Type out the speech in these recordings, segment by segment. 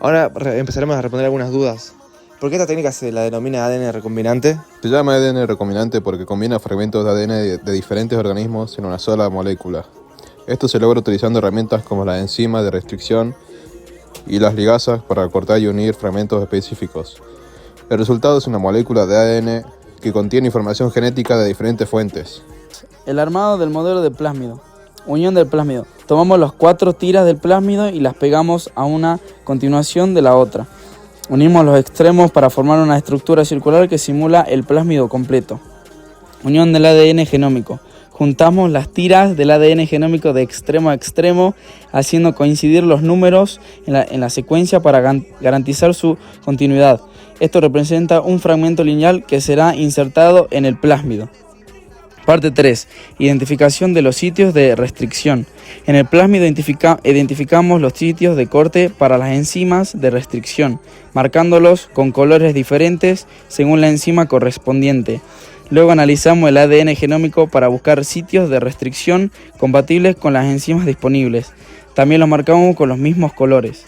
Ahora empezaremos a responder algunas dudas. ¿Por qué esta técnica se la denomina ADN recombinante? Se llama ADN recombinante porque combina fragmentos de ADN de diferentes organismos en una sola molécula. Esto se logra utilizando herramientas como las enzimas de restricción y las ligasas para cortar y unir fragmentos específicos. El resultado es una molécula de ADN que contiene información genética de diferentes fuentes. El armado del modelo de plásmido. Unión del plásmido. Tomamos las 4 tiras del plásmido y las pegamos a una continuación de la otra. Unimos los extremos para formar una estructura circular que simula el plásmido completo. Unión del ADN genómico. Juntamos las tiras del ADN genómico de extremo a extremo, haciendo coincidir los números en la secuencia para garantizar su continuidad. Esto representa un fragmento lineal que será insertado en el plásmido. Parte 3. Identificación de los sitios de restricción. En el plásmido identificamos los sitios de corte para las enzimas de restricción, marcándolos con colores diferentes según la enzima correspondiente. Luego analizamos el ADN genómico para buscar sitios de restricción compatibles con las enzimas disponibles. También los marcamos con los mismos colores.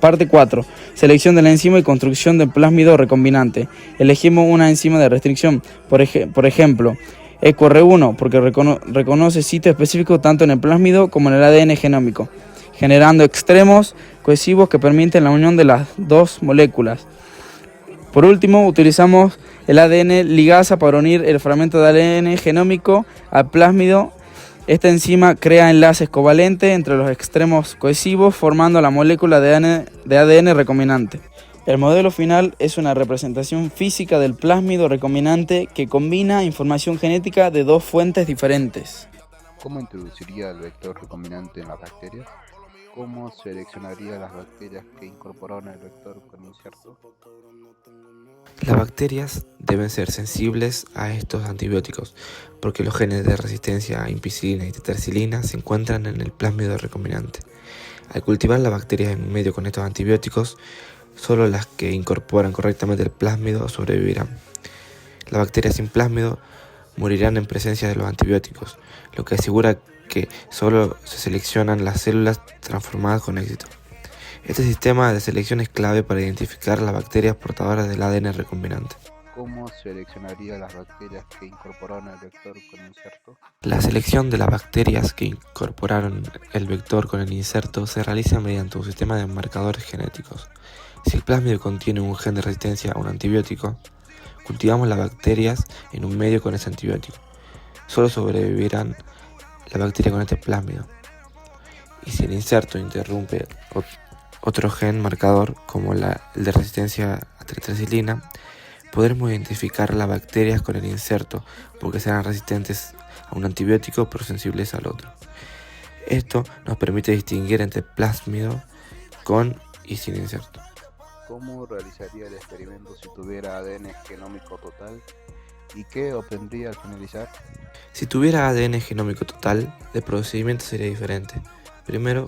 Parte 4. Selección de la enzima y construcción del plásmido recombinante. Elegimos una enzima de restricción, por ejemplo, EcoR1, porque reconoce sitios específicos tanto en el plásmido como en el ADN genómico, generando extremos cohesivos que permiten la unión de las dos moléculas. Por último, utilizamos el ADN ligasa para unir el fragmento de ADN genómico al plásmido. Esta enzima crea enlaces covalentes entre los extremos cohesivos, formando la molécula de ADN recombinante. El modelo final es una representación física del plásmido recombinante que combina información genética de dos fuentes diferentes. ¿Cómo introduciría el vector recombinante en las bacterias? ¿Cómo seleccionaría las bacterias que incorporaron el vector con inserto? Las bacterias deben ser sensibles a estos antibióticos porque los genes de resistencia a ampicilina y tetracilina se encuentran en el plásmido recombinante. Al cultivar las bacterias en un medio con estos antibióticos, solo las que incorporan correctamente el plásmido sobrevivirán. Las bacterias sin plásmido morirán en presencia de los antibióticos, lo que asegura que solo se seleccionan las células transformadas con éxito. Este sistema de selección es clave para identificar las bacterias portadoras del ADN recombinante. ¿Cómo seleccionaría las bacterias que incorporaron el vector con inserto? La selección de las bacterias que incorporaron el vector con el inserto se realiza mediante un sistema de marcadores genéticos. Si el plásmido contiene un gen de resistencia a un antibiótico, cultivamos las bacterias en un medio con ese antibiótico. Solo sobrevivirán las bacterias con este plásmido. Y si el inserto interrumpe otro gen marcador, como el de resistencia a tetracilina, podremos identificar las bacterias con el inserto porque serán resistentes a un antibiótico pero sensibles al otro. Esto nos permite distinguir entre plásmido con y sin inserto. ¿Cómo realizaría el experimento si tuviera ADN genómico total? ¿Y qué obtendría al finalizar? Si tuviera ADN genómico total, el procedimiento sería diferente. Primero,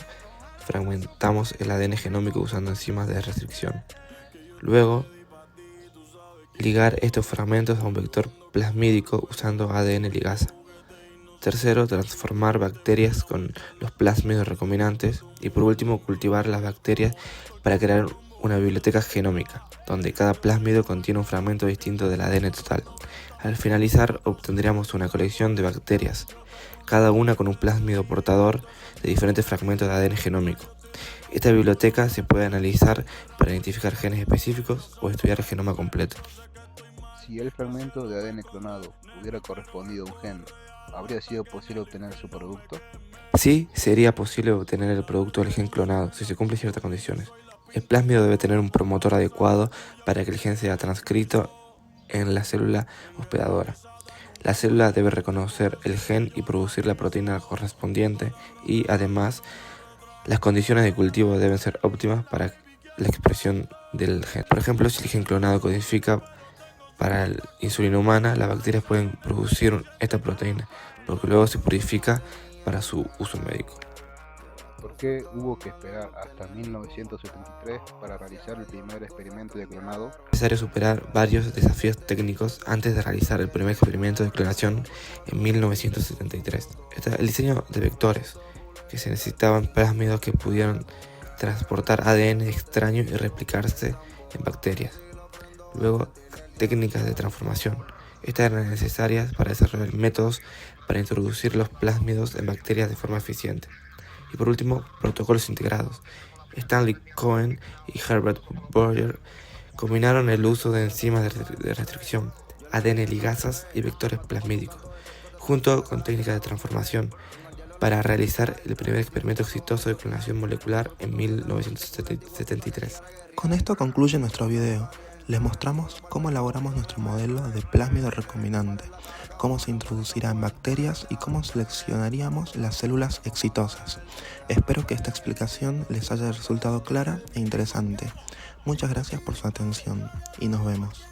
fragmentamos el ADN genómico usando enzimas de restricción. Luego, ligar estos fragmentos a un vector plasmídico usando ADN ligasa. Tercero, transformar bacterias con los plásmidos recombinantes. Y por último, cultivar las bacterias para crear una biblioteca genómica, donde cada plásmido contiene un fragmento distinto del ADN total. Al finalizar, obtendríamos una colección de bacterias, cada una con un plásmido portador de diferentes fragmentos de ADN genómico. Esta biblioteca se puede analizar para identificar genes específicos o estudiar el genoma completo. Si el fragmento de ADN clonado hubiera correspondido a un gen, ¿habría sido posible obtener su producto? Sí, sería posible obtener el producto del gen clonado si se cumplen ciertas condiciones. El plásmido debe tener un promotor adecuado para que el gen sea transcrito en la célula hospedadora. La célula debe reconocer el gen y producir la proteína correspondiente y, además, las condiciones de cultivo deben ser óptimas para la expresión del gen. Por ejemplo, si el gen clonado codifica para la insulina humana, las bacterias pueden producir esta proteína, porque luego se purifica para su uso médico. ¿Por qué hubo que esperar hasta 1973 para realizar el primer experimento de clonado? Es necesario superar varios desafíos técnicos antes de realizar el primer experimento de clonación en 1973. El diseño de vectores, que se necesitaban plásmidos que pudieran transportar ADN extraño y replicarse en bacterias. Luego, técnicas de transformación. Estas eran necesarias para desarrollar métodos para introducir los plásmidos en bacterias de forma eficiente. Y por último, protocolos integrados. Stanley Cohen y Herbert Boyer combinaron el uso de enzimas de restricción, ADN ligasas y vectores plasmídicos, junto con técnicas de transformación, para realizar el primer experimento exitoso de clonación molecular en 1973. Con esto concluye nuestro video. Les mostramos cómo elaboramos nuestro modelo de plásmido recombinante, cómo se introducirá en bacterias y cómo seleccionaríamos las células exitosas. Espero que esta explicación les haya resultado clara e interesante. Muchas gracias por su atención y nos vemos.